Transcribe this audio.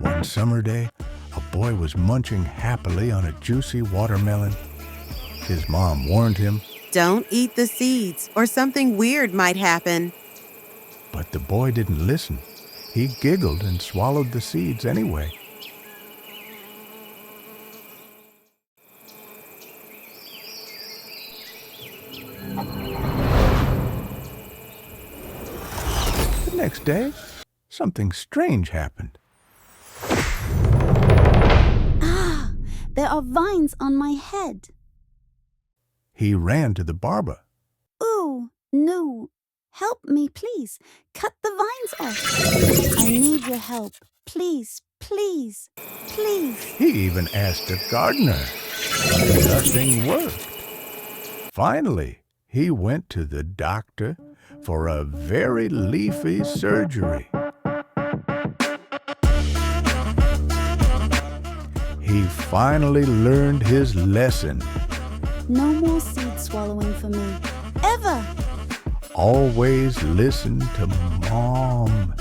One summer day, a boy was munching happily on a juicy watermelon. His mom warned him, Don't eat the seeds, or something weird might happen. but the boy didn't listen. He giggled and swallowed the seeds anyway. The next day, something strange happened. Ah, there are vines on my head. He ran to the barber. Ooh, no. Help me, please. Cut the vines off. I need your help. Please, please, please. He even asked a gardener, but nothing worked. Finally, he went to the doctor for a very leafy surgery. He finally learned his lesson. No more seed swallowing for me. Ever. Always listen to Mom.